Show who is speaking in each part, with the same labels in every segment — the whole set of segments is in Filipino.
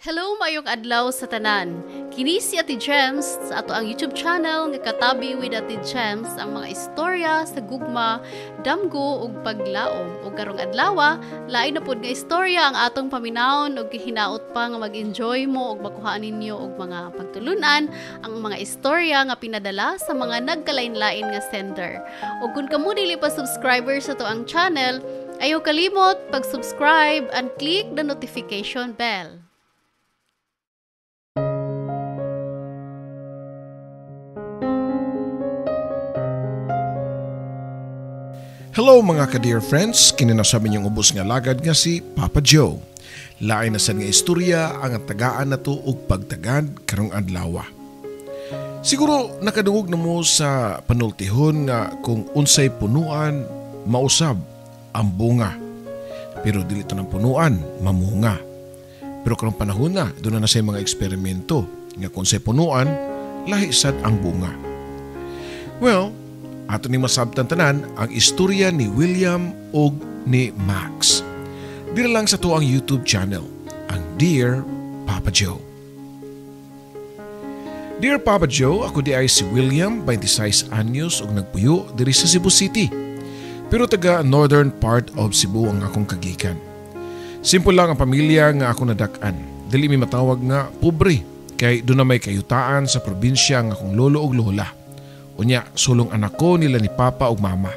Speaker 1: Hello mayong adlaw sa tanan. Kini si Ate Gems sa ato ang YouTube channel nga Katabi with Ate Gems ang mga istorya sa gugma, damgo ug paglaom. Ug karong adlaw, lain na pud nga istorya ang atong paminawon ug hinaot pa nga mag-enjoy mo ug makuhaan ninyo og mga pagtulunan ang mga istorya nga pinadala sa mga nagkalain-lain nga sender. Ug kung kamo dili pa subscriber sa to ang channel, ayaw kalimot pag-subscribe and click the notification bell.
Speaker 2: Hello mga ka-dear friends, kininasabi niyong ubos nga lagad nga si Papa Joe. Lain na sad nga istorya ang tagaan na to og pagtagad karong adlaw. Siguro nakadungog na mo sa panultihon nga kung unsay punuan mausab ang bunga. Pero dili to ng punuan, mamunga. Pero karong panahon na, doon na say mga eksperimento nga kung unsay punuan, lahi sad ang bunga. Well, ato ni masabtan tanan ang istorya ni William ug ni Max. Dira lang sa to ang YouTube channel, ang Dear Papa Joe. Dear Papa Joe, ako di ay si William, 26 anyos ug nagpuyo diri sa Cebu City. Pero taga northern part of Cebu ang akong kagikan. Simple lang ang pamilya nga akong nadak-an. Dili mi matawag nga pobre kay doon na may kayutaan sa probinsya ang akong lolo ug lola. Unya, sulong anak ko nila ni Papa ug Mama.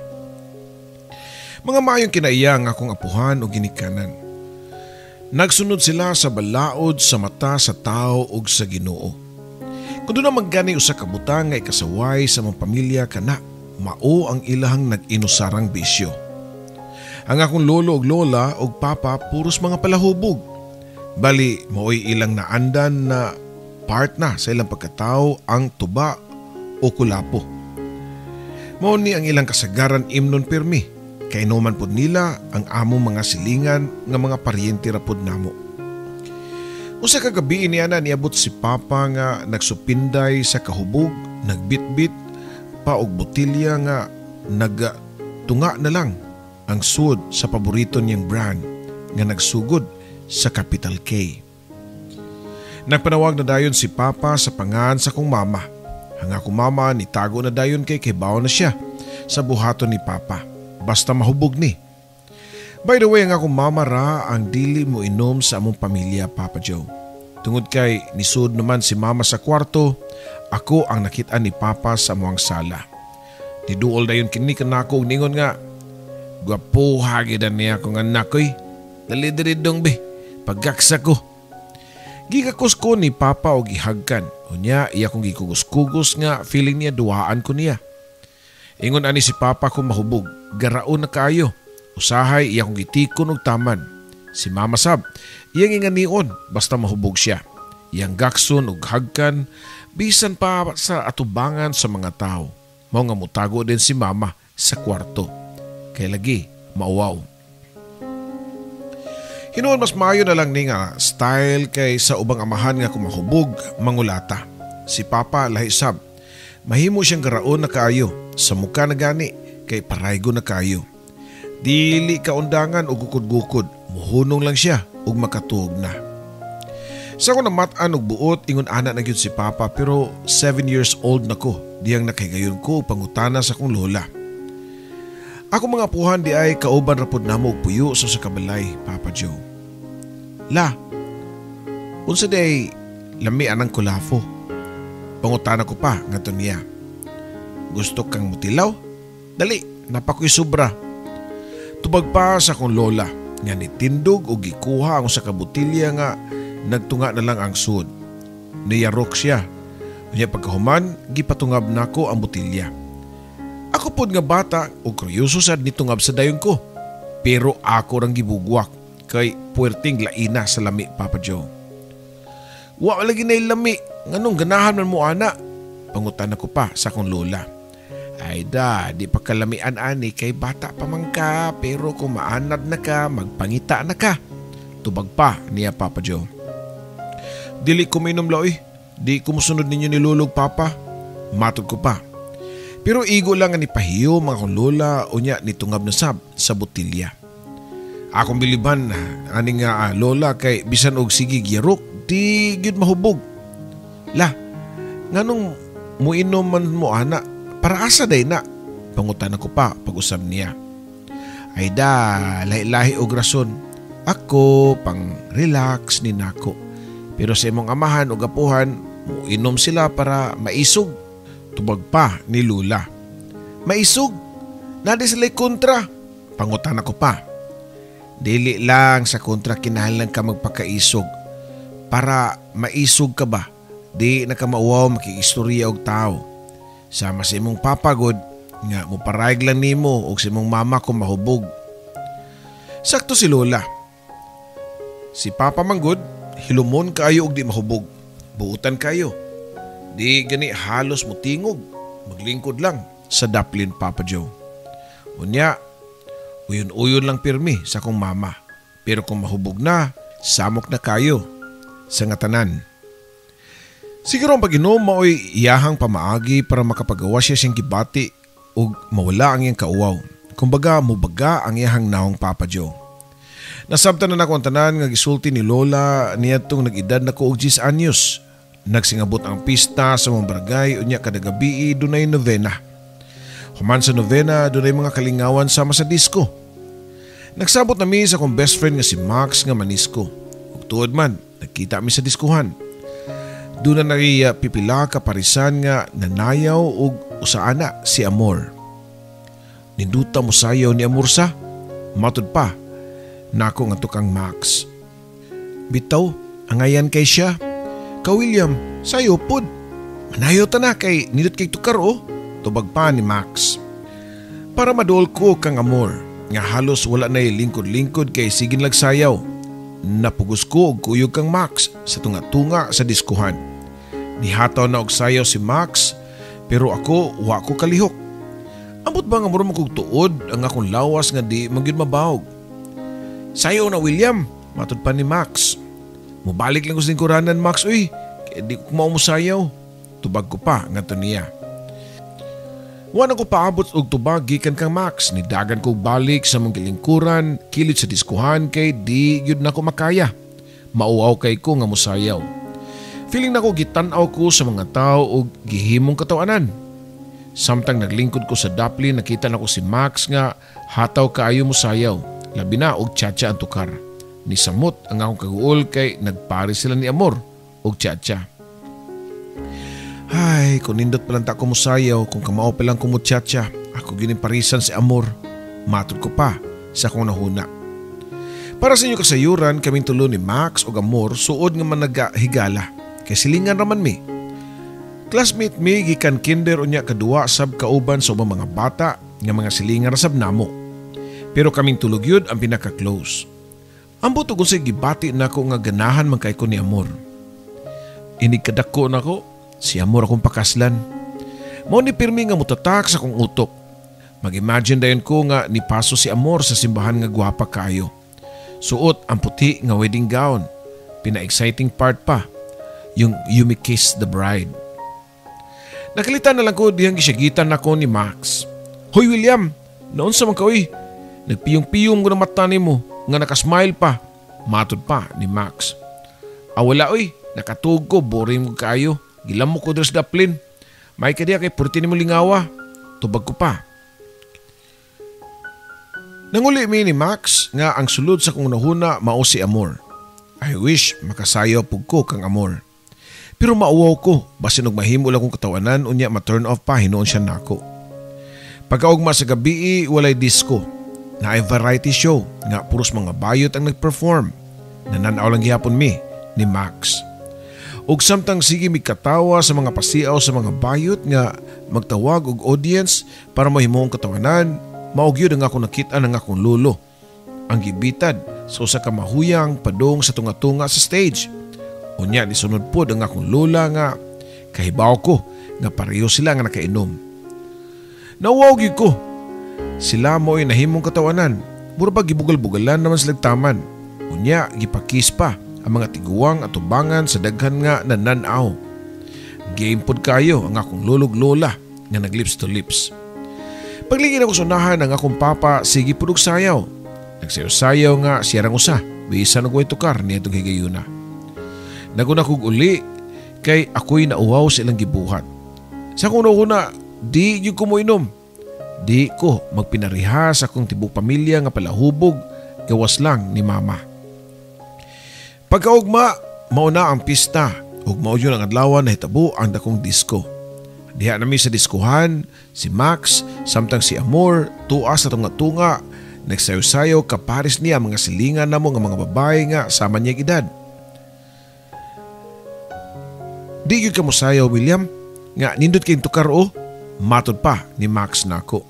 Speaker 2: Mga maayong kinaiyang akong apuhan o ginikanan. Nagsunod sila sa balaod sa mata sa tao ug sa Ginoo. Kung doon na maggani usa ka butang nga ikasaway sa mga pamilya kana, mao ang ilahang nag-inusarang bisyo. Ang akong lolo ug lola ug papa puros mga palahubog. Bali, mao'y ilang naandan na part na sa ilang pagkatao ang tuba o kulapo. Mao ni ang ilang kasagaran imnon pirmi, kay inuman pod nila ang among mga silingan nga mga paryente ra pod namo. Usa ka gabi niya na niabot si Papa nga nagsupinday sa kahubog, nagbitbit pa og botilya nga nagtunga na lang ang sud sa paborito niyang brand nga nagsugod sa Capital K. Nagpanawag na dayon si Papa sa pangan sa kong mama. Ang akong mama nitago na dayon kay bawo na siya sa buhaton ni Papa. Basta mahubog ni. By the way, ang akong mama ra ang dili mo inom sa among pamilya, Papa Joe. Tungod kay nisud naman si mama sa kwarto, ako ang nakita ni Papa sa amuang sala. Niduol dayon kini kanako og ningon nga, "Gwapo hagidan niya akong anak ko'y. Dali diri dong be, pagaksa ko." Gigakos ko ni Papa o gihagkan. Unya, iya kong gikugos-kugos nga feeling niya duhaan ko niya. Ingon ani si Papa kung mahubog, garaon na kayo. Usahay iya kong gitikon og taman. Si Mama Sab, iyang inganion basta mahubog siya. Iyang gakson og hagkan, bisan pa sa atubangan sa mga tao. Mao nga mutago din si Mama sa kwarto. Kay lagi, mauwaw. Hinuon mas maayo na lang ni nga style kay sa ubang amahan nga kumahubog mangulata. Si Papa lahi sab. Mahimo siyang garaon na kaayo. Sa muka na gani kay paraygo na kaayo. Dili ka undangan o gukod-gukod. Muhunong lang siya ug makatuog na. Sa ko namatan og buot ingon ana na gyud si Papa pero 7 years old na ko. Diyang nakhigayon ko pangutana sa kong lola. Ako mga apuhan di ay kauban rapod namo og puyo sa kabalay, Papa Joe. La, unsa day lami anang kulafo? Pangutana ko pa ngadto niya. Gusto kang mutilaw? Dali, napakoy sobra. Tubag pa sa akong lola nga nitindog o gikuha ang sa kabutilya nga nagtunga na lang ang sud. Niyarok siya. Unya pagkahuman, gipatungab nako ang butilya. Ako pod nga bata o kuryoso sad nitungab sa dayon ko. Pero ako rang gibugwak kay puwerting laina sa lami, Papa Joe. Wa lagi na lami, nganong ganahan man mo ana? Pangutan ko pa sa akong lola. Ay da, di pa kalamian ani kay bata pa man ka, pero kung maanad na ka, magpangita na ka. Tubag pa niya, Papa Joe. Dili ko minom laoy, di ko musunod ninyo ni Lulog, Papa. Matod ko pa. Pero igo lang ni pahiyo mga kong lola o niya nitungab na sab sa botilya. Akong biliban ani nga lola kay bisan og sige giyarok di gyud mahubog. La, nganong muinom man mo ana? Para asa day na? Pangutan ako pa pag-usab niya. Ay da, lahi-lahi og rason. Ako pang relax ni nako. Pero sa imong amahan o gapuhan, muinom sila para maisog. Tubag pa ni Lula. Maisog? Nadi sila'y kontra. Pangutan ako pa. Dili lang sa kontra kinahanglan ka magpakaisog. Para maisog ka ba? Di na ka mauwaw makikistorya og tao. Sama sa imong papagod, nga muparayag lang nimo og sa imong mama kung mahubog. Sakto si Lola. Si Papa Manggod, hilumon kayo og di mahubog. Buutan kayo. Di gani halos mo tingog. Maglingkod lang sa daplin, Papa Joe. Unya, uyon-uyon lang pirmi sa kong mama. Pero kung mahubog na, samok na kayo sa ngatanan. Siguro ang pag-inom mao'y iyahang pamaagi para makapagawa siya siyang gibati o mawala ang iyang kauwaw. Kumbaga, mubaga ang iyahang naong Papa Joe. Nasabtan na ako ang tanan nga gisulti ni Lola niya itong nag-edad na ko og 10 anyos. Nagsingabot ang pista sa mga barangay unya kada gabi dunay novena. Human sa novena dunay mga kalingawan sama sa disco. Nagsabot na mi sa akong best friend nga si Max nga manisko. Ug tuod man, nagkita mi sa diskuhan. Doon na pipila ka parisan nga nanayaw ug usaana si Amor. Ninduta mo sayaw ni Amor sa? Matod pa. Nako nga tukang Max. Bitaw, angayan kay siya. Ka William, sayo pod. Manayo ta na kay nindot kay tukar o. Tubag pa ni Max. Para madol ko kang Amor, nga halos wala na lingkod-lingkod kay sigin lagsayaw. Napugos ko og kuyog kang Max sa tunga-tunga sa diskuhan. Nihataw na og sayaw si Max, pero ako wa ko kalihok. Ambot ba nga mura mo kog tuod ang akong lawas nga di magyud mabawog. Sayo na William, matod pa ni Max. Mubalik lang ko sa lingkuranan Max, uy, kaya di ko kumao mo sayaw. Tubag ko pa, nga to niya. Wana ko paabot og tubag gikan kang Max, nidagan ko balik sa mong lingkuran, kilit sa diskuhan kay di yun na ko makaya. Mauaw kay ko nga musayaw. Feeling na ko gitanaw ko sa mga tao og gihimong katawanan. Samtang naglingkod ko sa dapli, nakita na ko si Max nga hataw kaayo musayaw. Labi na og tsa-tsa ang tukar. Ni samot ang akong kaguol kay nagpari sila ni Amor og tsa-tsa. Ay, kung nindot palang ta ko musayaw, kung kamao palang ko mo tsa-tsa, ako giniparisan si Amor. Matod ko pa sa akong nahuna. Para sa inyo kasayuran, kaming tulo ni Max og Amor suod nga man naghigala. Kay silingan raman mi. Classmate mi gikan kinder unya kadua sab kauban sa ubang mga bata nga mga silingan sab namo. Pero kaming tulog yun ang pinaka-close. Ang buto kung sige gibati na ko nga ganahan man kay ko ni Amor. Inikadako na ko, si Amor akong pakaslan. Mao ni pirmi nga mutatak sa kong utok. Mag-imagine dayon ko nga nipaso si Amor sa simbahan nga gwapa kayo. Suot ang puti nga wedding gown. Pina-exciting part pa, yung You May Kiss the Bride. Nakalitan na lang ko dihang gisyagitan na ko ni Max. Hoy William, naon sa man ka uy? Nagpiyong-piyong ko na mata ni mo, nga nakasmile pa. Matod pa ni Max. Wala uy, nakatug ko, boring mo kayo. Gilam mo ko dres daplin. May ka diya kay purti ni mo lingawa. Tubag ko pa. Nanguli mi ni Max nga ang sulod sa kong nahuna mao si Amor. I wish makasayo pug ko kang Amor. Pero mauwaw ko, basin og mahimo lang kong katawanan unya ma-turn off pa hinuon siya nako. Pagkaugma sa gabi walay disco. Na ay variety show nga puros mga bayot ang nag-perform. Nananaw lang gihapon mi ni Max. Ug samtang sige mi katawa sa mga pasiaw sa mga bayot nga magtawag og audience para mahimong katawanan, maog yun ang ako nakita ng akong lolo. Ang gibitad sa usa ka mahuyang padong sa tunga-tunga sa stage. Unya ni sunod pod ang akong lola nga kahibaw ko nga pareho sila nga nakainom. Nawawag yun ko. Sila mo ay nahimong katawanan. Mura ba gibugal-bugalan naman sila taman. Unya, gipakis pa ang mga tiguang at tubangan sa daghan nga nananaw. Game pod kayo ang akong lulog-lola nga naglips to lips. Paglingin ako sunahan ang akong papa, sige pudog sayaw. Nagsayaw-sayaw nga siya rang usa, bisan og way tukar niya itong higayuna. Naguna kog uli kay ako'y nauwaw sa ilang gibuhat. Sa kuna-kuna, di yung kumuinom. Di ko magpinariha sa akong tibok pamilya nga palahubog gawas lang ni mama. Pagkaugma, mauna ang pista ug mao yun ang adlaw na hitabo ang dakong disco. Diha nami sa diskuhan, si Max, samtang si Amor, tuas sa tunga-tunga, nagsayo-sayo kapares niya mga silingan namo nga mga babae nga sama niya edad. Di yun ka mo sayo, William, nga nindot kayong tukar o, matod pa ni Max nako.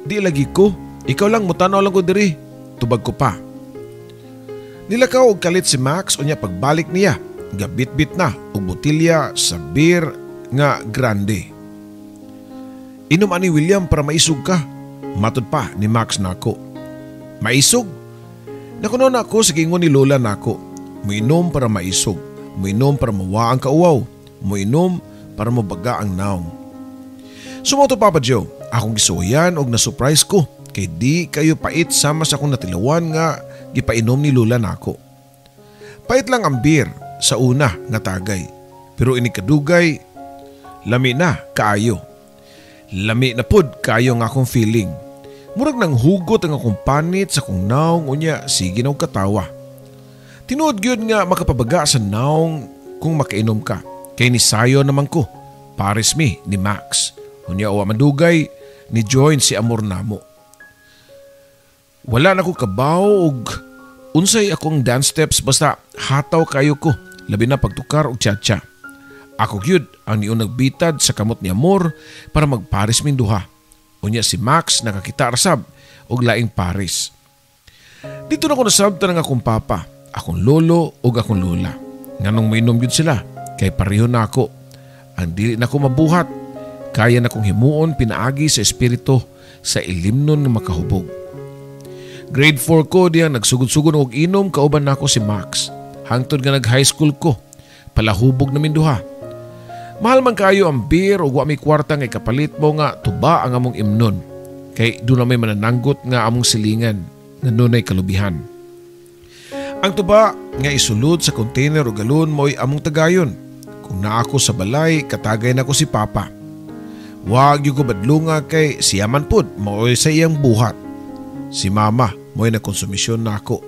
Speaker 2: Di lagi ko, ikaw lang mutanaw lang ko diri, tubag ko pa. Nilakaw og kalit si Max o niya pagbalik niya, gabit-bit na og botilya sa beer nga grande. Inom ani William para maisog ka, matod pa ni Max nako. Maisog? Nakunon ako sa gingon ni Lola nako, muinom para maisog, muinom para mawa ang kauwaw, muinom para mabaga ang naong. Sumoto Papa Joe, akong gisuyan og na-surprise ko kay di kayo pait sama sa akong natilawan nga gipainom ni Lola nako. Pait lang ang beer sa una nga tagay, pero inikadugay, lami na kaayo. Lami na pod kayo nga akong feeling. Murag nang hugot ang akong panit sa kong naong unya sige na og katawa. Tinuod gyud nga makapabaga sa naong kung makainom ka. Kay ni sayo naman ko, pares mi ni Max. Unya o madugay ni join si Amor namo. Wala na ko kabaw og unsay akong dance steps basta hataw kayo ko, labi na pagtukar og cha-cha. Ako gyud ang niun nagbitad sa kamot ni Amor para magpares min duha. Unya si Max nakakita rasab og laing pares. Dito na ko nasabtan ang akong papa, akong lolo ug akong lola. Nganong mainom gyud sila kay pareho na ako. Ang dili na ko mabuhat, kaya na kong himuon pinaagi sa espiritu sa ilimnon nga makahubog. Grade 4 ko diyan nagsugod-sugod og inom kauban nako si Max. Hangtod nga nag-high school ko, palahubog namin duha. Mahal man kayo ang beer ug wa may kwarta nga ikapalit mo nga tuba ang among imnon. Kay doon na may manananggot nga among silingan nga nunay kalubihan. Ang tuba nga isulod sa container o galon mo'y among tagayon. Kung naa ako sa balay, katagay na ko si Papa. Wag yung ko badlunga kay siya man pod mo'y sa iyang buhat. Si Mama mo'y nakonsumisyon na ako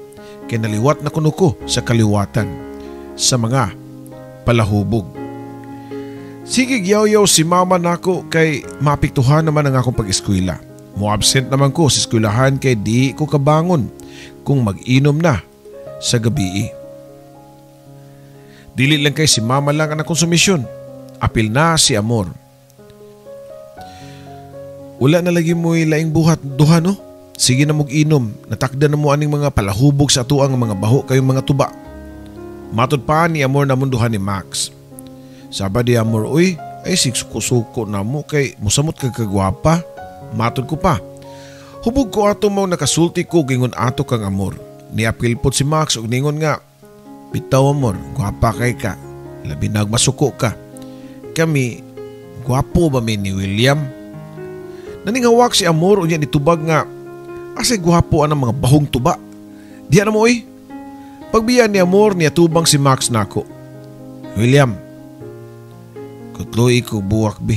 Speaker 2: kay naliwat na kuno ko sa kaliwatan sa mga palahubog. Sige yaw-yaw si Mama nako kay mapiktuhan naman ang akong pag-eskwela. Mo-absent naman ko sa eskwelahan kay di ko kabangon kung mag-inom na sa gabi. Dili lang kay si Mama lang ang nakonsumisyon. Apil na si Amor. Wala na lagi mo'y laing buhat duha no? Sige na mag-inom. Natakda na mo aning mga palahubog sa atuang mga baho kayong mga tuba. Matod pa ni Amor na munduhan ni Max. Saba di Amor, uy, ay siksuko-suko na mo kay musamot ka kagwapa. Matod ko pa. Hubog ko ato mo nakasulti ko gingon ato kang Amor. Niapil po si Max ug ningon nga, bitaw Amor, gwapa kay ka. Labi nagmasuko ka. Kami, gwapo ba mi ni William? Naningawak si Amor unya nitubag nga, asay gwapo ang mga bahong tuba. Diyan na mo uy. Pagbiyan ni Amor niya tubang si Max nako. William, kutloy ko buwak bi.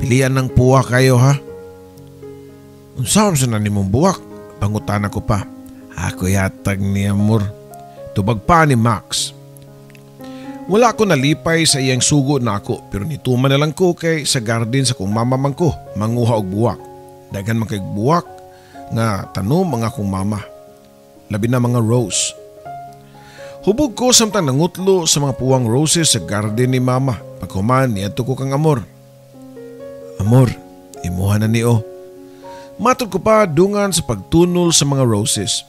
Speaker 2: Pilian ng puwa kayo ha. Unsam sa nanimong buwak? Pangutan ako pa. Ako yatag ni Amor. Tubag pa ni Max. Wala ko nalipay sa iyang sugo na ako pero nituman na lang ko kay sa garden sa kong mamamang ko manguha og buwak. Dagan man kay buwak nga tanom mga kong mama. Labi na mga rose. Hubog ko samtang nangutlo sa mga puwang roses sa garden ni mama. Pagkuman niadto ko kang Amor. Amor, imuha na niyo. Matod ko pa dungan sa pagtunol sa mga roses.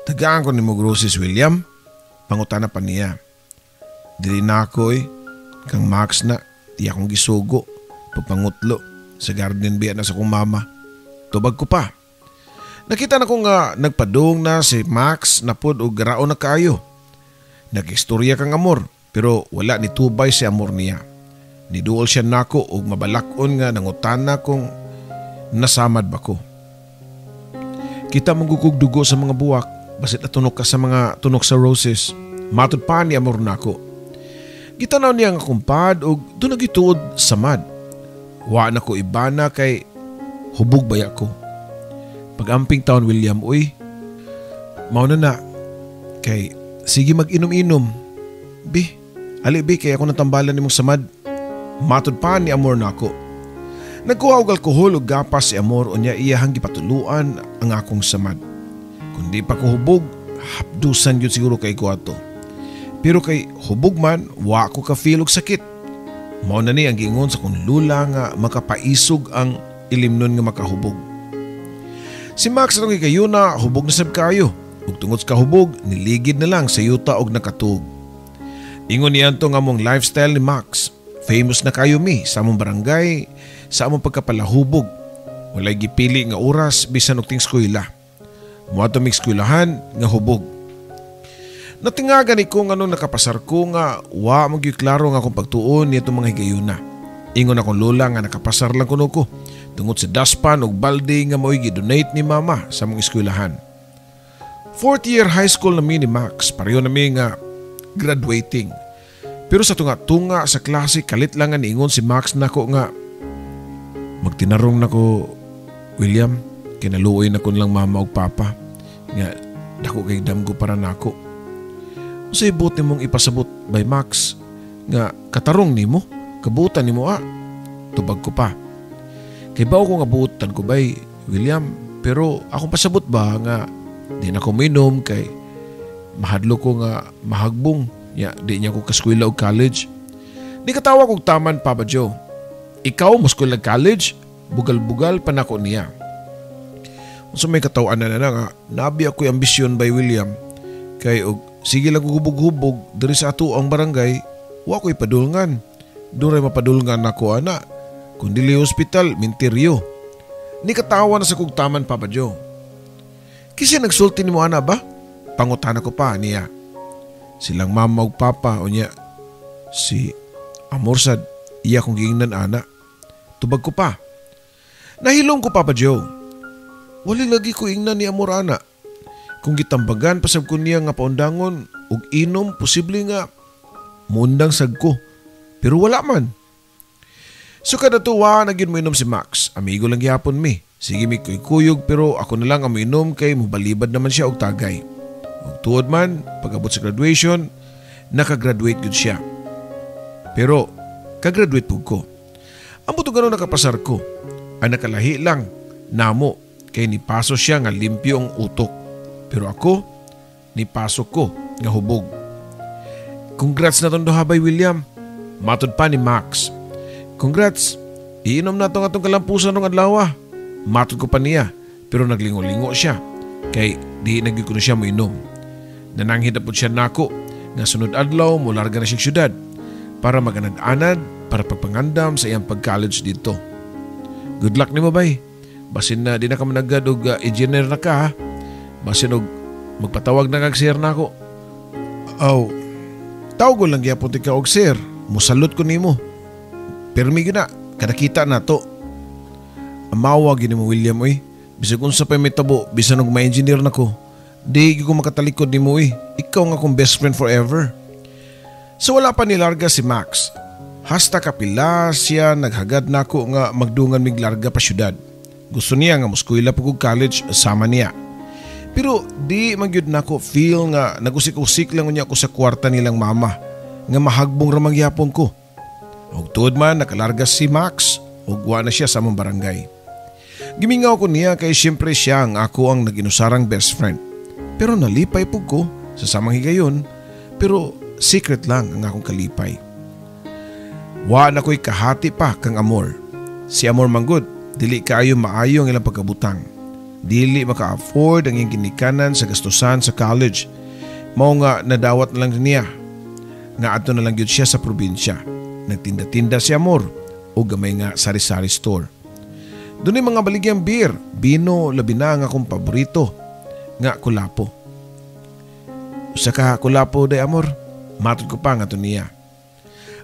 Speaker 2: Tagaan ko ni mo roses William. Pangutana pa niya. Dili na ako kang Max na, di akong gisugo, pagpangutlo, sa garden biya na sa kong mama. Tubag ko pa. Nakita na ko nga nagpadung na si Max na pod o garao na kayo. Nag-istorya kang Amor, pero wala ni tubay si Amor niya. Niduol siya nako og mabalakon nga nangutana kung nasamad ba ko. Kita manggugog dugo sa mga buwak, basit na tunok ka sa mga tunok sa roses. Matud pa ni amor nako. Gitanaw niya nga kumpad og doon nagituod sa mad. Wa na ko ibana kay hubog baya ko. Pag-amping taon William, uy, mauna na. Kay sige mag-inom-inom. Bi, ali bi kay ako natambalan ni mong samad. Matud pa ni amor nako. Nagkuha og alkohol og gapas si amor o niya iyahang gipatuluan ang akong samad. Kundi pa ko hubog, hapdusan yun siguro kay ko ato. Pero kay hubog man, wa ko ka-feel og sakit. Mao na ni ang gingon sa kong lula nga makapaisog ang ilimnon nga makahubog. Si Max atong gikayuna, hubog na sab kayo. Ug tungod sa kahubog, niligid na lang sa yuta og nakatug. Ingon niyan to nga mong lifestyle ni Max. Famous na kayo mi sa among barangay, sa among pagkapalahubog. Walay gipili nga oras bisan og ting eskwela. Muadto mi eskwelahan nga hubog. Natingagan ko nga nung nakapasar ko nga wa magyuklaro nga akong pagtuon niya itong mga higayuna. Ingon akong lola nga nakapasar lang kuno ko tungod sa daspan o balde nga mo'y gidonate ni mama sa mong eskwelahan. 4th year high school na mi ni Max, pareho na mi nga graduating. Pero sa tunga-tunga sa klase kalit lang nga niingon si Max nako nga magtinarong nako, William, kinaluoy na kun lang mama o papa nga dako kay damgo para nako. Usay buti mong ipasabot by Max nga katarong nimo, kabutan nimo tubag ko pa. Kay bao ko nga buutan ko bay, William, pero akong pasabot ba nga di na ko minom kay mahadlo ko nga mahagbong ya di niya ko kaskwela og college. Di katawa kog taman Papa Joe. Ikaw mo eskwela college, bugal-bugal pa nako niya. Unsa may katawan na nga nabi ako'y ambisyon by William kay og sige lang hubog-hubog diri sa ato ang barangay, wa ko'y padulngan. Duray mapadulngan ako ana, kundi li hospital, minteryo. Ni katawa na sa kugtaman Papa Joe. Kasi nagsulti ni mo ana ba? Pangutana ko pa niya. Silang mama ug papa o niya. Si Amorsad, iya kong giingnan ana. Tubag ko pa. Nahilong ko Papa Joe. Wali lagi ko ingnan ni Amor ana. Kung gitambagan pasab ko niya nga paundangon ug inom, posible nga mundang sagko. Pero wala man. So kada tuwa na gyud mo inom si Max. Amigo lang gyapon mi. Sige mi kuyog pero ako na lang ang inom kay mubalibad naman siya og tagay. Ug tuod man pag-abot sa graduation, nakagraduate gyud siya. Pero kagraduate pug ko. Ang buto gano'n nakapasar ko. Ang nakalahi lang namo kay nipaso siya nga limpyo ang utok. Pero ako, nipasok ko nga hubog. Congrats na itong duhabay William. Matod pa ni Max. Congrats. Iinom na itong kalampusan ng adlaw. Matod ko pa niya. Pero naglingo-lingo siya. Kay di nagyud ko na siya moinom. Nananghid na po siya nako nga sunod adlaw mo larga na siyang syudad para maganad-anad para pagpangandam sa iyang pag-college dito. Good luck ni mo bay. Basin na di na ka managad og engineer na ka ha. Basin og magpatawag na kag sir na ako. Aw, tawag ko lang gyapon ti ka og sir. Musalot ko nimo. Permi gina, kadakita na to. Amawa gini mo William oy. Bisag unsa pa may tabo, bisan og ma-engineer na ko. Di ko makatalikod nimo oy. Ikaw nga akong best friend forever. So wala pa nilarga si Max. Hasta kapila siya naghagad na ako nga magdungan mig larga pa syudad. Gusto niya nga muskwela pa kog college sama niya. Pero di magyud nako feel nga nagusik-usik lang niya ako sa kwarta nilang mama nga mahagbong ramang yapon ko. Og tuod man nakalarga si Max ug wa na siya sa among barangay. Gimingaw ko niya kay siyempre siya ang ako ang naginusarang best friend. Pero nalipay pug ko sa samang higayon pero secret lang ang akong kalipay. Wa na ko'y kahati pa kang Amor. Si Amor manggod, dili kaayo maayo ang ilang pagkabutang. Dili maka-afford ang iyang ginikanan sa gastusan sa college. Mao nga nadawat na lang niya. Nga ato na lang yun siya sa probinsya. Nagtinda-tinda si Amor o gamay nga sari-sari store. Doon ay mga baligyang beer, bino, labi na ang akong paborito. Nga kulapo. Usa ka kulapo day Amor, matod ko pa nga to niya.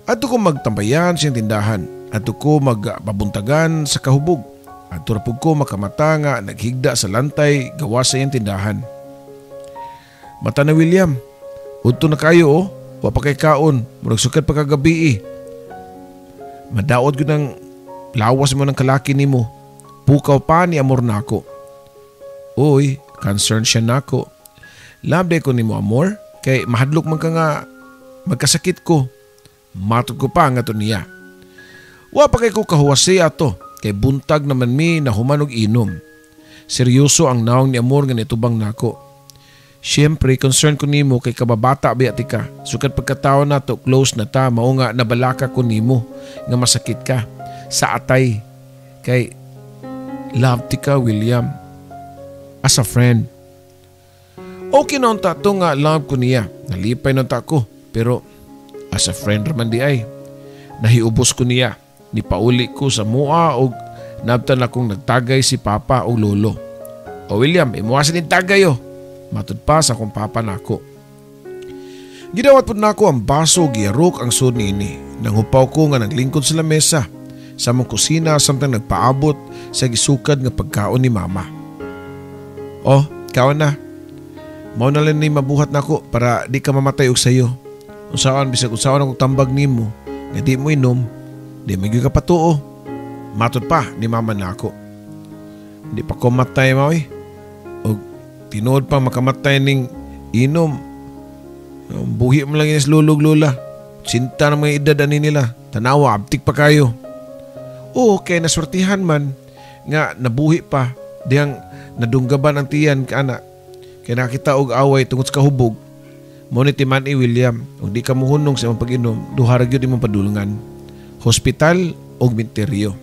Speaker 2: Ato ko magtambayan siyang tindahan. Ato ko magpabuntagan sa kahubog. At turapog ko makamata nga naghigda sa lantay gawa sa iyang tindahan. Mata na William, udto na kayo oh, wa pa kay kaon, murag sukat pa kagabi eh. Madaot ko ng lawas mo ng kalaki ni mo, pukaw pa ni amor nako. Uy, concern siya nako. Labde ko ni mo amor, kay mahadlok man ka nga magkasakit ko. Matod ko pa nga to niya. Wa pa kay ko kahuwasi ato, kay buntag naman mi na humanog inom. Seryoso ang naong ni amor nga nitubang nako. Siyempre, concern ko nimo kay kababata biati ka. Sukat pagkataon na to, close na ta, mao nga nabalaka ko nimo nga masakit ka sa atay. Kay love ti ka William as a friend. Okay noon ta to nga love ko niya. Nalipay noon ta ko. Pero as a friend raman di ay. Nahiubos ko niya. Nipauli ko sa mua o nabtan akong nagtagay si papa o lolo. O William, imuwasan din tagay o. Matud pa sa akong papa nako. Gidawat po nako ang baso giyarok ang sud niini. Nanghupaw ko nga naglingkod sa lamesa. Sa mong kusina samtang nagpaabot sa gisukad nga pagkaon ni mama. Oh, kaon na. Mao na lang ni mabuhat nako para di ka mamatay og sayo. Usaon bisag usaon akong tambag nimo nga di mo inom, di mo ka patuo. Matud pa ni mama nako. Di pa ko matay mo eh. Og tinuod pa makamatay ning inom. Buhi mo lang inis lulog lula. Sinta ng mga edad ani nila. Tanawa, abtik pa kayo. Oo, kaya naswertihan man nga nabuhi pa. Diyang nadunggaban ang tiyan ka anak. Kaya nakita og away tungod sa kahubog. Ngunit man William, kung di ka muhunong sa imong pag-inom, duharag yun imong padulungan. Hospital o minteryo.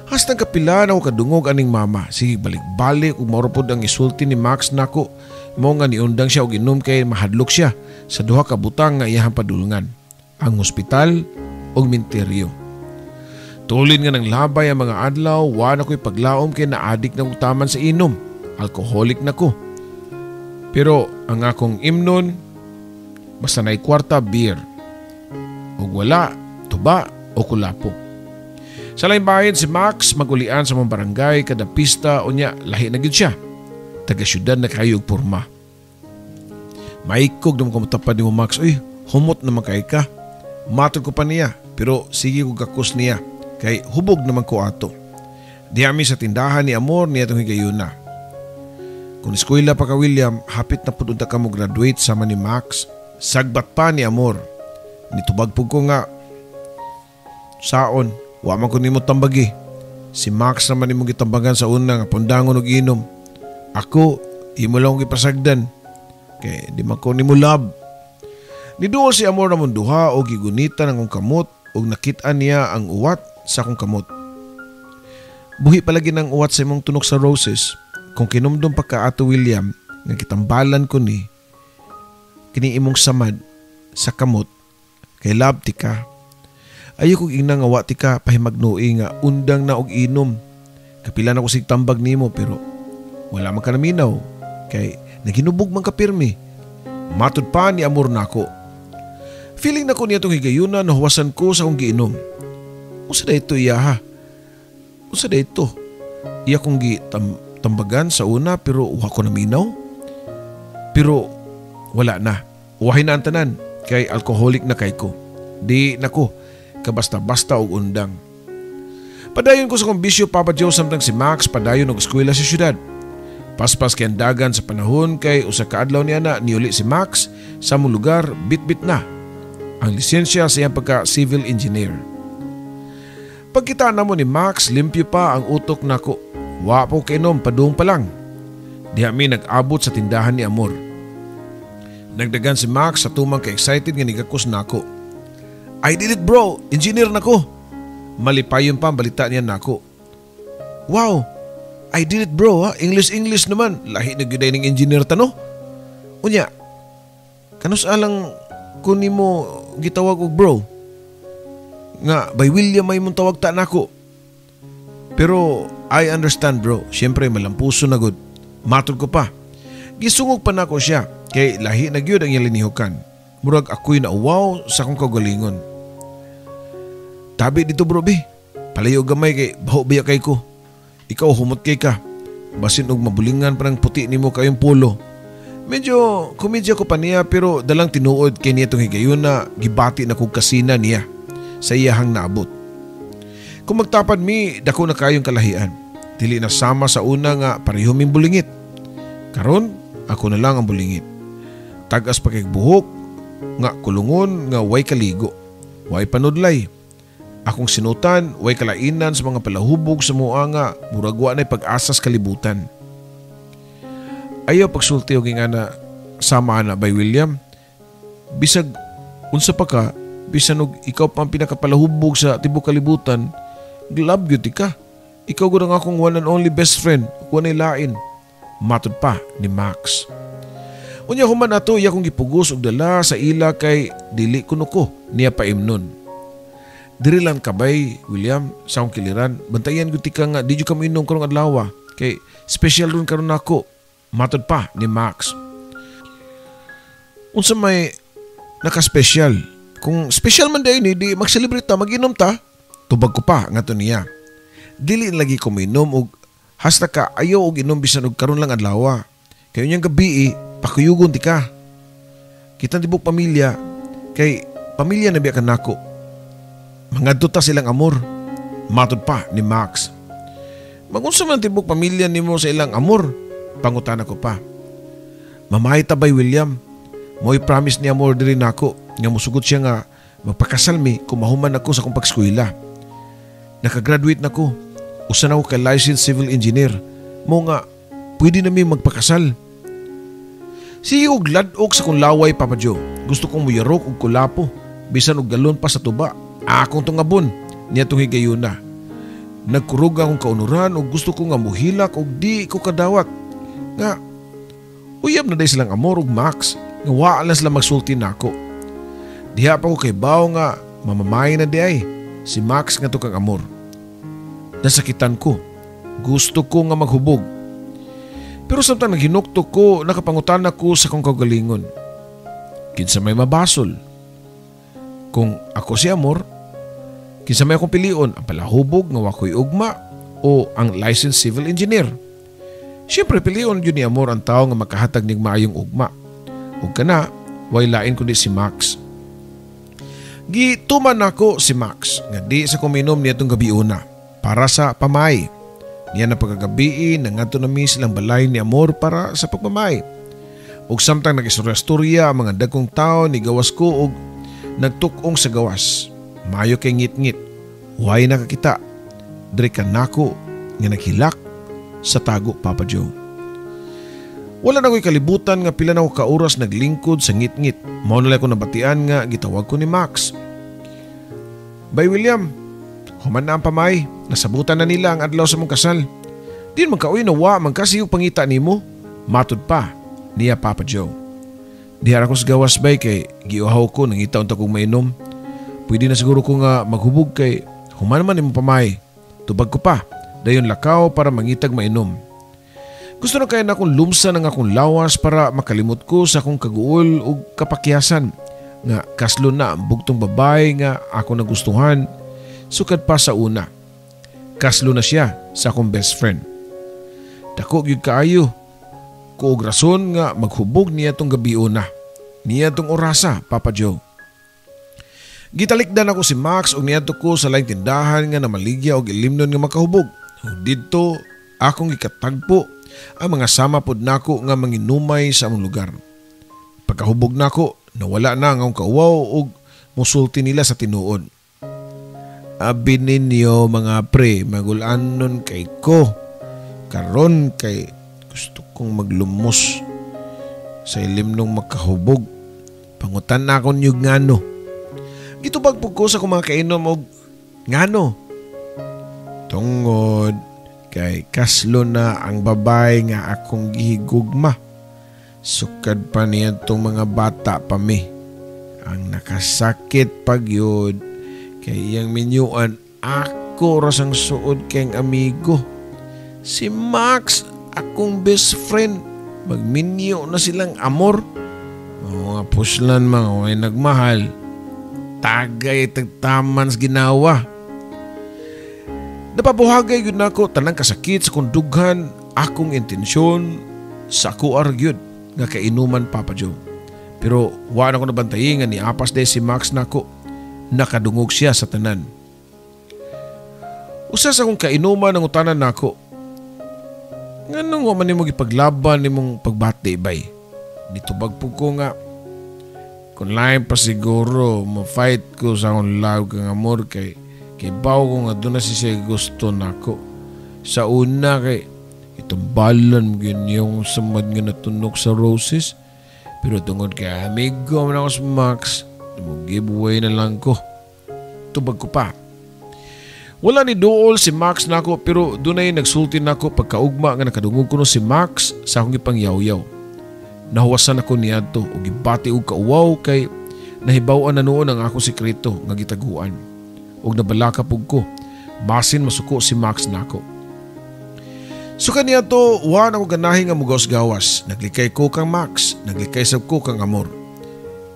Speaker 2: Hastang kapila na ako kadungog aning mama. Sige balik-balik ug maurupod ang isulti ni Max nako. Mo nga niundang siya og inom kay mahadlok siya sa duha ka butang nga iyahang padulungan. Ang hospital o minteryo. Tulin nga ng labay ang mga adlaw, wa na ko'y paglaom kay naadik na utaman sa inom. Alkoholik na ko. Pero ang akong imnon, basta na'y kwarta beer. O wala, tuba o kulapo. Sa laing bahin si Max magulian sa mong barangay kada pista o niya lahi na gid siya. Taga-syudad na kayo og porma. Maikog naman kumutapad ni mo Max, uy, humot naman kay ka. Matod ko pa niya, pero sige ko gakos niya. Kay hubog naman ko ato. Di ami sa tindahan ni Amor niya itong higayuna. Kung eskwela pa ka William, hapit na punta ka mo graduate sama ni Max. Sagbat pa ni Amor. Nitubag po ko nga. Saon, wa man ko nimo tambagi. Si Max naman nimo gitambagan sa una nga pundangon og inom. Ako, imo lang gipasagdan. Kay di man ko nimo love. Niduol si Amor namon duha o gigunita ng akong kamot o nakita niya ang uwat sa akong kamot. Buhi palagi ng uwat sa imong tunok sa roses. Kung kinumdum pa ka ato William, nga kitambalan ko ni, kini imong samad sa kamot, kay love ti ka. Ayaw kong inang awa ti ka pahimagnuwi nga undang na og inom. Kapila na ko sig tambag nimo pero wala man ka naminaw, kay naginubog man ka pirmi. Matud pa ni Amor nako. Feeling na ko niya itong higayuna na huwasan ko sa akong giinom. Usa da ito iya ha? Usa da ito? Iya kong tambagan sa una pero uha ko naminaw? Pero wala na. Uwahin na ang tanan kay alkoholik na kay ko. Di nako, kabasta-basta og undang. Padayon ko sa kong bisyo Papa Joe samtang si Max padayon og eskwela sa syudad. Paspas kay andagan sa panahon kay usa ka adlaw niya na niuli si Max sa mong lugar bit-bit na ang lisensya sa iyang pagka-civil engineer. Pagkita na mo ni Max, limpyo pa ang utok nako. Wa po kainom, padung pa lang. Di kami nag-abot sa tindahan ni Amor. Nagdagan si Max sa tumang ka-excited nga nigakos nako. I did it bro, engineer nako. Malipayon pa ang balita niya nako. Wow, I did it bro ha, English naman. Lahi na gyuday ning engineer tano. Unya, kanus alang kunin mo gitawag og bro. Nga, by William may mong tawag ta nako. Pero I understand bro, siyempre malampuso na good. Matod ko pa. Gisungog pa nako siya, kay lahi na gyud ang iyang linihukan. Murag ako'y nauwaw sa akong kagalingon. Tabi dito bro be, palayo gamay kay baho biya kay ko. Ikaw humot kay ka, basin og mabulingan pa ng puti nimo kayong polo. Medyo komedya ko pa niya pero dalang tinuod kay niya itong higayon na gibati na kong kasina niya sa iyahang naabot. Kung magtapad mi, dako na kayong kalahian. Dili na sama sa una nga pareho ming bulingit. Karon, ako na lang ang bulingit. Tagas pa kay buhok, nga kulungon nga way kaligo, way panudlay. Akong sinutan, way kalainan sa mga palahubog sa mua nga muragwa na'y pag-asas kalibutan. Ayaw pagsulti o nga na sama na by William. Bisag unsa pa ka, bisan og ikaw pa ang pinakapalahubog sa tibok kalibutan, glab yun ka. Ikaw gud ang akong one and only best friend, wanay lain. Matod pa ni Max. Unya human ato iya kong gipugos og dala sa ila kay dili kuno ko niya paimnon. Diri lang kabay William sa akong kiliran, bantayan gud ka nga di jud ka minom karong adlaw kay special ron karon nako. Matod pa ni Max. Unsa may naka-special? Kung special man day ni di mag-celebrate ta, mag-inom ta. Tubag ko pa nga to niya. Dili lagi ko minom og hasta ka ayaw og inom bisan og karon lang adlaw. Kayo niyang gabi pakuyugon ti ka. Kita tibok pamilya kay pamilya na biya ka nako. Mangadto ta silang amor. Matod pa ni Max. Magunsa man tibok pamilya nimo sa ilang amor? Pangutan ako pa. Mamay tabay William. Mo'y promise ni amor diri nako nga musugot siya nga magpakasal mi kung mahuman ako sa kong pag-eskwela. Nakagraduate na ko. Usan ako kay licensed civil engineer. Mo nga, pwede na mi magpakasal. Sige og ladok sa kong laway, Papa Joe. Gusto kong muyarok og kulapo. Bisan og galon pa sa tuba. Akong tungabon. Niya tong higayon na. Nagkurog akong kaunuran o gusto ko nga muhilak o di ko kadawat. Nga, uyab na day silang amor og Max. Nga waala sila magsulti na ako. Diha pa ko kay Bao nga mamamay na di ay. Si Max nga to kang amor. Nasakitan ko. Gusto ko nga maghubog. Pero samtang naghinuktok ko, nakapangutan ako sa kong kagalingon. Kinsa may mabasol. Kung ako si amor, kinsa may akong pilion, ang palahubog nga wakoy ugma o ang licensed civil engineer. Siyempre pilion yun ni amor ang tao nga makahatag ning maayong ugma. Ug kana, way lain kundi si Max. Gituman ako si Max nga di sa kuminom niya itong gabi una para sa pamay. Niya na pagkagabiin na nga to na silang balay ni amor para sa pagpamay. Ug samtang nag-istorya-storya ang mga dagkong tao ni gawas ko ug nagtukong sa gawas. Mayo kay ngit-ngit. Way nakakita. Diri ka nako nga naghilak sa tago, Papa Joe. Wala na ko'y kalibutan nga pila na ko kauras naglingkod sa ngit-ngit. Mao na lang ko nabatian nga gitawag ko ni Max. Bay William, human na ang pamay. Nasabutan na nila ang adlaw sa mong kasal. Di man kaoy nawa man kasi yung pangita nimo. Matod pa niya, Papa Joe. Dihara ko sa gawas bay kay giuhaw ko nang itaon ta kong mainom. Pwede na siguro ko nga maghubog kay human man imong pamay. Tubag ko pa dayon lakaw para mangitag mainom. Gusto na kaya na akong lumsa ng akong lawas para makalimot ko sa akong kaguol o kapakyasan nga kaslo na ang bugtong babae nga ako nagustuhan sukad pa sa una. Kaslo na siya sa akong best friend. Dako gyud kaayo ko og rason nga maghubog niya tong gabi una. Niya tong orasa, Papa Joe. Gitalikdan ako si Max og niadto ko sa laing tindahan nga namaligya og ilimnon nga makahubog. Didto akong ikatagpo ang mga sama pod nako nga manginumay sa among lugar. Pagkahubog nako, nawala na ang akong kauwaw og musulti nila sa tinuod. Abi ninyo mga pre, magulanon kay ko. Karon kay gusto kong maglumos sa ilim nung makahubog. Pangutan na akong yung ngano. Gitubag po ko sa kung mga kainom og ngano. Tungod kay kaslo na ang babay nga akong gihigugma. Sukad pa niya itong mga bata pa mi. Ang nakasakit pagyod kay iyang minyuan ako rasang suod kayong amigo. Si Max, akong best friend, magminyo na silang amor. Mga puslan mga way nagmahal. Tagay tagtaman sa ginawa. Napabuhagay yun ako tanang kasakit sa kundughan akong intensyon sa ako argyod nga kainuman, Papa Joe. Pero wa na ko nabantayin nga ni apas day si Max nako. Nakadungog siya sa tanan. Usa sa akong kainuman ang utanan nako. Nganong wa man nimo gipaglaban nimong pagbati bay? Nitubag po ko nga. Kung lain pa siguro, ma-fight ko sa akong love kang amor kay baw ko nga doon na siya gusto nako. Sa una kay itambalan mo ganyang samad nga natunog sa roses. Pero tungod kay amigo man ako sa Max, mag-giveaway na lang ko. Tubag ko pa. Wala ni duol si Max nako pero doon ay nagsulti nako pagkaugma nga nakadungog ko no si Max sa akong ipangyaw-yaw. Nahuwasan ako niadto ug gibati og kauwaw kay nahibaw-an na noon ang akong sekreto nga gitaguan. Ug nabalaka pug ko, basin masuko si Max nako. So kaniya to, wa na ko ganahin nga mugawas-gawas. Naglikay ko kang Max, naglikay sab ko kang amor.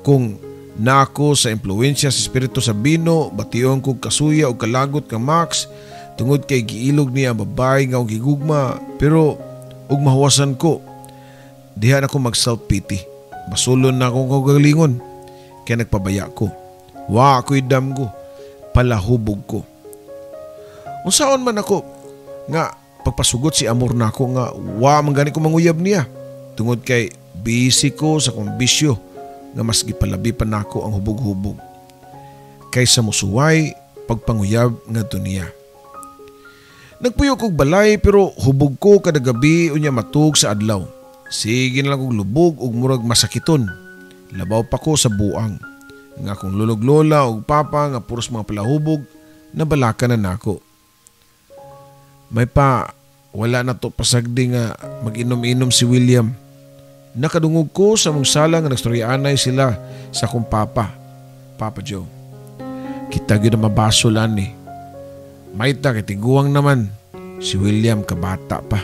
Speaker 2: Kung nako sa impluwensya sa Espiritu Sabino, bation ko kasuya o kalagot kang Max, tungod kay giilog niya ang babae nga og gigugma, pero ug mahuwasan ko, diha na ko mag-self-pity. Basulon na akong kagalingon, kaya nagpabaya ko. Wa ako'y damgo, palahubog ko. Unsaon man ako, nga pagpasugot si amor nako nga wa man gani ko manguyab niya. Tungod kay busy ko sa kong bisyo nga mas gipalabi pa nako ang hubog-hubog. Kaysa musuway pagpanguyab nga niya. Nagpuyo kog balay pero hubog ko kada gabi unya matug sa adlaw. Sige na lang kog lubog ug murag masakiton. Labaw pa ko sa buang. Nga kung lulog-lola ug papa nga puros mga palahubog nabalaka na nako. May pa, wala na to pasagdi nga mag-inom-inom si William. Nakadungog ko sa mong sala nga nagstoryaanay sila sa akong papa, Papa Joe. Kita yun na mabasolan ni. May ta kitiguang naman, si William kabata pa.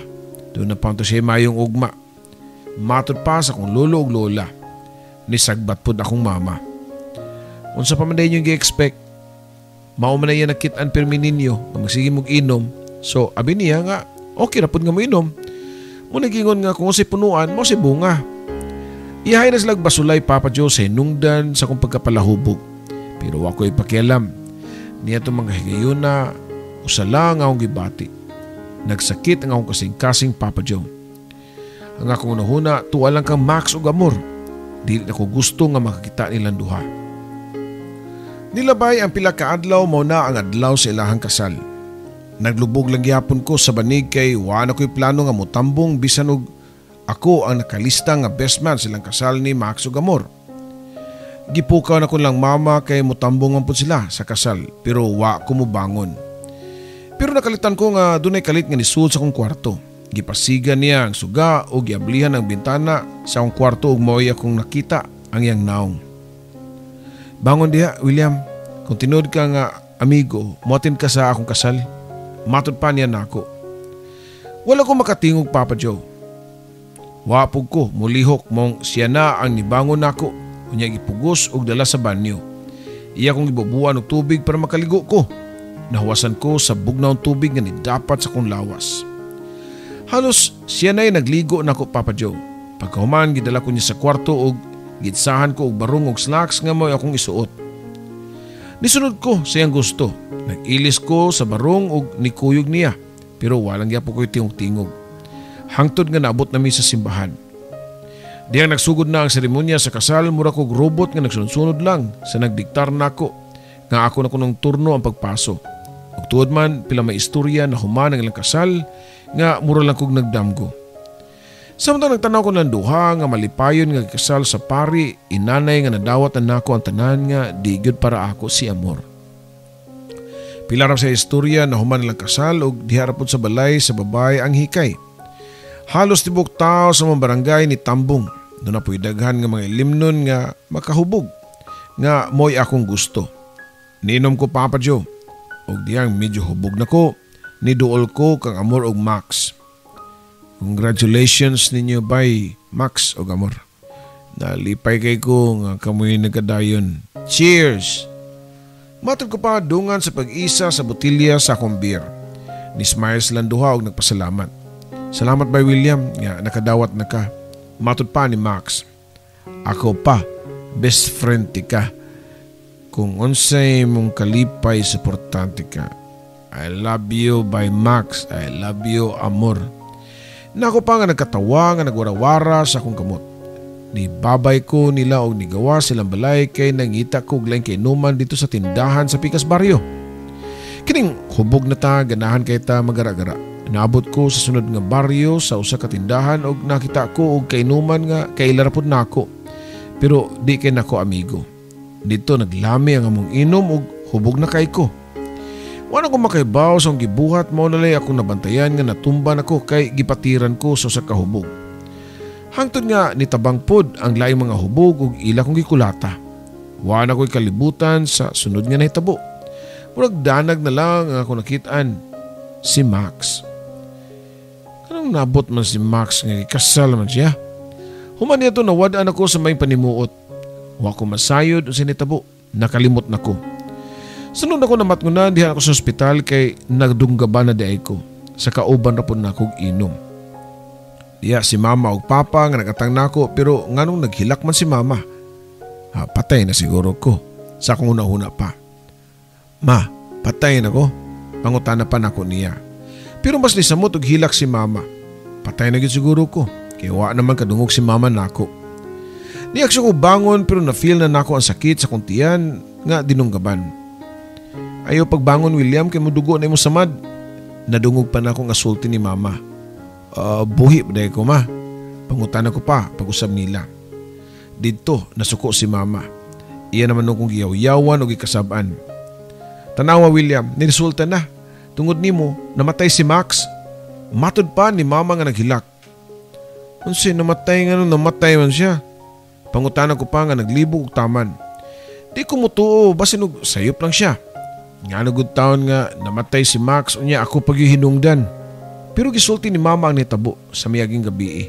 Speaker 2: Doon na pa siya mayong ugma. Matod pa sa akong lolo ug lola. Nisagbat po akong mama. Unsa pa man dayon yung gi-expect? Mao man na yan nakitaan permi ninyo na magsige mong inom. So, abi niya nga, okay rapod nga mo inom. Muna gingon nga kung si punuan, mo si bunga. Iyahay na silang basulay, Papa Joe, sa hinungdan sa kong pagkapalahubog. Pero ako ipakialam. Niya itong mga higayon na usala nga akong gibati. Nagsakit ang akong kasing-kasing, Papa Joe. Ang akong unahuna, tuwa lang kang Max o Amor. Dili na ko gusto nga makakita nilang duha. Nilabay ang pila ka adlaw mo na ang adlaw sa ilahang kasal. Naglubog lang gyapon ko sa banig kay wala ko'y plano nga motambong bisan og ako ang nakalista nga best man silang kasal ni Max ug Amor. Gipukaw na ko lang mama kay motambong man pud sila sa kasal pero wa ko mobangon. Pero nakalitan ko nga dunay kalit nga nisul sa akong kwarto. Gipasigan niya ang suga o giablihan ang bintana sa akong kwarto ug mao'y akong nakita ang iyang naong. Bangon diha, William. Kung tinud ka nga amigo, moatin ka sa akong kasal. Matod pa niya nako. Wala ko makatingog, Papa Joe. Wapog ko, mulihok mong siya na ang nibangon nako. Unya gipugos og dala sa banyo. Iya kong ibubuan og tubig para makaligo ko. Nahuwasan ko sa bugnaw tubig nga nidapat sa kong lawas. Halos siya na'y nagligo nako, Papa Joe. Pagkahuman, gidala ko niya sa kwarto og gitsahan ko og barong og slacks nga mo akong isuot. Nisunod ko sa iyang gusto. Nag-ilis ko sa barong ug nikuyog niya pero walang yapo ko'y tingog-tingog. Hangtod nga naabot nami sa simbahan. Diyang nagsugod na ang seremonya sa kasal, mura kog robot nga nagsunod lang sa nagdiktar nako nga ako na kunong turno ang pagpaso. Ug tuod man pila may istorya na human ang ilang kasal nga mura lang kog nagdamgo. Samtang nagtanaw ko ng duha nga malipayon nga kasal sa pari, inanay nga nadawat na nako ang tanan nga di gyud para ako si Amor. Pilar sa istorya na human lang kasal ug diharapod sa balay sa babay ang hikay. Halos tibok tao sa mga barangay ni Tambong. Doon na po'y daghan nga mga ilimnon nga makahubog nga mo'y akong gusto. Niinom ko, Papa Joe. Og diyang medyo hubog na ko, niduol ko kang Amor og Max. Congratulations ninyo bay, Max og Amor. Nalipay kay ko nga kamoy nagkadayon. Cheers! Matod ko pa dungan sa pag-isa sa botilya sa akong beer. Ni Smile silang duha og nagpasalamat. Salamat bay William nga nakadawat na ka. Matud pa ni Max, ako pa, best friend ti ka. Kung unsay mong kalipay, suportante ka. I love you by Max. I love you, amor. Nako pa nga nagkatawa nga nagwarawara sa akong kamot. Ni babay ko nila og nigawa silang balay kay nangita ko glang kay numan dito sa tindahan sa Pikas Barrio. Kining hubog na ta, ganahan kay ta magara-gara. Naabot ko sa sunod nga baryo sa usa ka tindahan og nakita ko og kainuman nga kailarapod nako. Pero di kay nako amigo. Dito naglami ang among inom og hubog na kay ko. Wala ko makaibaw sa gibuhat mao nalay akong nabantayan nga natumba nako kay gipatiran ko sa usa ka hubog. Hangtod nga nitabang pod ang laing mga hubog ug ila kong gikulata. Wala ko'y kalibutan sa sunod nga nahitabo. Murag danag na lang ang ako nakitaan, si Max. Kanang nabot man si Max nga kasal man siya. Human niya to nawadaan ako sa may panimuot. Wa ko masayod o sinitabo, nakalimot na ko. Sunod ako na matngunan diha ako sa ospital kay nagdunggaban na di ko. Sa kauban na po na akong inom. Diya si mama o papa nga nagatang nako pero nganong naghilak man si mama. Patay na siguro ko. Sa akong una-una pa. Ma, patay na ko. Pangutana pa na ko niya. Pero mas nisamot og hilak si mama. Patay na gid siguro ko. Kaya wa naman kadungog si mama nako. Niyak siya ko bangon pero na-feel na nako ang sakit sa kuntiyan nga dinunggaban. Ayaw pagbangon William kay mudugo na imong samad. Nadungog pa na akong asulti ni mama. Buhi pa dahi ko ma. Pangutana ko pa pag-usab nila. Dito nasuko si mama. Iya naman nung kong giyaw-yawan o gikasabaan. Tanawa William, niresulta na. Tungod nimo, namatay si Max. Matod pa ni mama nga naghilak. Unsay namatay nga nung namatay man siya. Pangutana ko pa nga naglibog og taman. Di ko mutuo, basin og sayop lang siya. Nga nagud taon nga namatay si Max unya ako paghihinungdan. Pero gisulti ni mama ang nitabo sa miyaging gabi.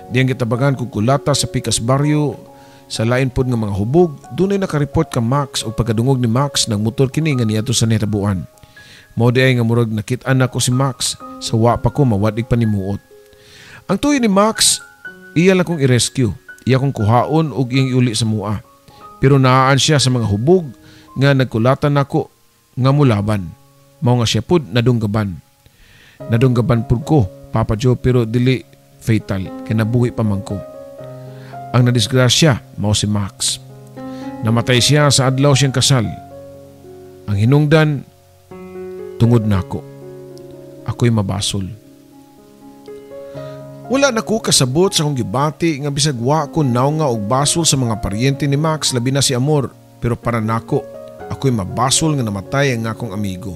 Speaker 2: Diyang gitabagan ko kulata sa Pikas Barrio sa lain pod nga mga hubog, dunay nakareport ka Max o pagkadungog ni Max ng motor kini nga niadto sa nitabuan. Mao di ay nga murag nakit-an ako si Max sa wa pa ko mawadig panimuot. Ang tuyo ni Max, iya lang kong i-rescue. Iya kong kuhaon og iyang iuli sa mua. Pero naaan siya sa mga hubog nga nagkulatan nako nga mulaban. Mao nga siya pud nadunggaban. Nadunggaban pud ko, Papa Joe, pero dili fatal kay nabuhi pa man ko. Ang nadisgrasya mao si Max. Namatay siya sa adlaw siyang kasal. Ang hinungdan tungod nako. Ako'y mabasol. Wala na ko kasabot sa akong gibati nga bisag wa ko naw nga og basol sa mga paryente ni Max labi na si Amor, pero para nako ako'y mabasol nga namatay ang akong amigo.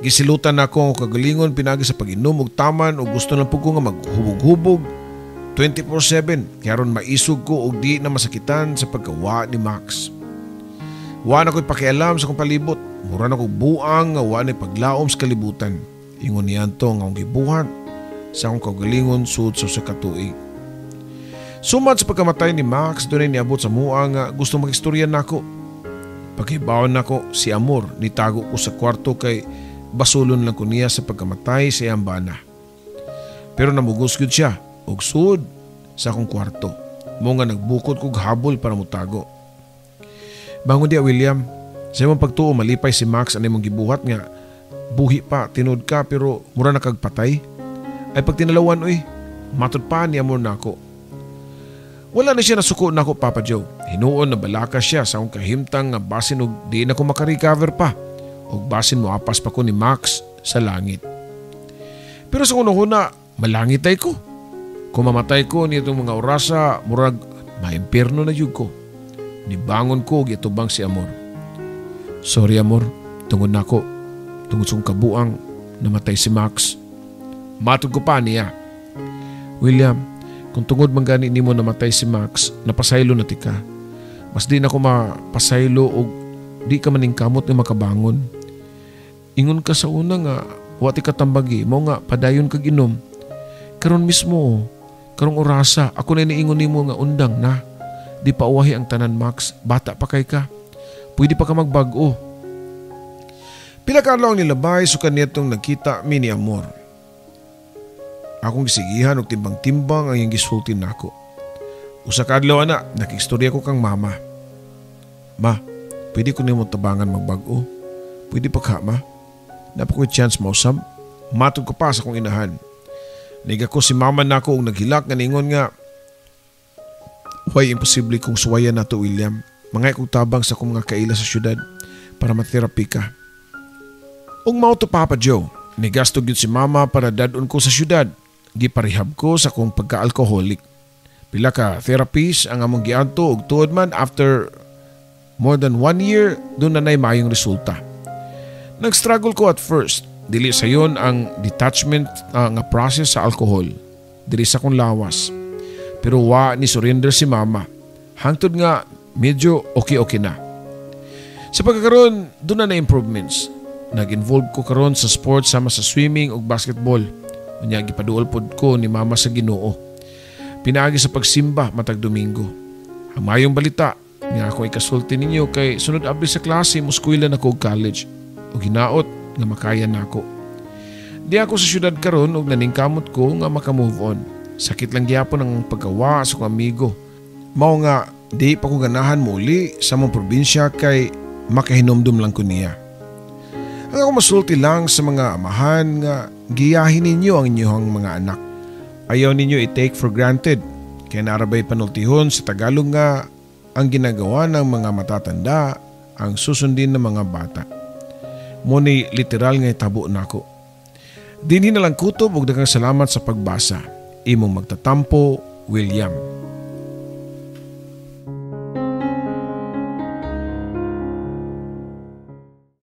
Speaker 2: Gisilutan nako ang kagalingon pinagi sa pag-inom og taman ug gusto lang pud ko nga maghubog-hubog 24/7 kaya ron maisog ko og di na masakitan sa pagkawa ni Max. Wa na ko'y pakialam sa akong palibot. Mura na ko buang nga wa na paglaom sa kalibutan. Ingon niyan to nga akong gibuhat sa akong kagalingon sud sa katuig. Sumad sa pagkamatay ni Max, doon ay niabot sa mua nga gusto mag-istorya nako. Pagkibawon nako si Amor, nitago ko sa kwarto kay basulon lang ko niya sa pagkamatay sa iyang bana. Pero namugusgod siya og sud sa akong kwarto. Mo nga nagbukod kog habol para mutago. Bangon dia William, sa imong pagtuo malipay si Max anay mong gibuhat nga buhi pa tinud ka pero mura na kag patay. Ay pag tinalawan oy, matud pa ni Amor nako. Wala na siya nasuko nako Papa Joe. Hinuon na balaka siya sa akong kahimtang nga basin og di na ko makarecover pa. Og basin mo apas pa ko ni Max sa langit. Pero sa una-una, malangit ay ko. Kung mamatay ko nitong mga orasa, murag maimpirno na yun ko. Nibangon ko og itubang si Amor. Sorry Amor, tungod na ko. Tungod sa kabuang, namatay si Max. Matod ko pa niya. William, kung tungod man gani nimo namatay si Max, napasaylo na ti ka. Mas di na ko mapasaylo og di ka maningkamot nga makabangon. Ingon ka sa una nga, wati katambagi, mo nga padayon kag inom. Karon mismo, karong orasa, ako na iniingon nimo nga undang na. Di pa uwahi ang tanan Max, bata pa kay ka. Pwede pa ka magbago. Pila ka lang nilabay so kanitong nagkita mi ni Amor. Akong gisigihan og timbang-timbang ang iyang gisulti nako. Usa ka adlaw ana, nakistorya ko kang mama. Ma, pwede ko nimo tabangan magbag-o. Pwede pa ka, ma? Napakoy chance mausab. Matod ko pa sa kong inahan. Niga ko si mama nako og naghilak nga ningon nga why imposible kung suwayan nato William. Mangay kong tabang sa kong mga kaila sa syudad para materapi ka. Ug mao to Papa Joe, nigasto gyud si mama para dadon ko sa syudad. Giparehab ko sa kong pagka-alcoholic. Pila ka therapies ang among giadto ug tuod man after more than 1 year doon na nay mayong resulta. Nag-struggle ko at first. Dili sayon ang detachment nga process sa alcohol. Dili sa kong lawas. Pero wa ni surrender si mama. Hangtod nga medyo okay na. Sa pagkakaroon, doon na improvements. Nag-involve ko karon sa sports sama sa swimming ug basketball. Unya gipaduol pod ko ni mama sa Ginoo. Pinaagi sa pagsimba matag Domingo. Ang mayong balita nga ako ikasulti ninyo kay sunod abli sa klase mo eskwela na ko og college ug hinaot nga makaya nako. Di ako sa syudad karon ug naningkamot ko nga maka-move on. Sakit lang gyapon ang paggawa sa kong amigo. Mao nga di pa ko ganahan muli sa mong probinsya kay makahinomdom lang ko niya. Ang ako masulti lang sa mga amahan nga giyahin ninyo ang inyong mga anak. Ayaw ninyo i-take for granted kaya narabay panultihon sa Tagalog nga ang ginagawa ng mga matatanda ang susundin ng mga bata. Muni literal nga itabo nako. Dinhi na lang kutob ug daghang salamat sa pagbasa. Imong magtatampo, William.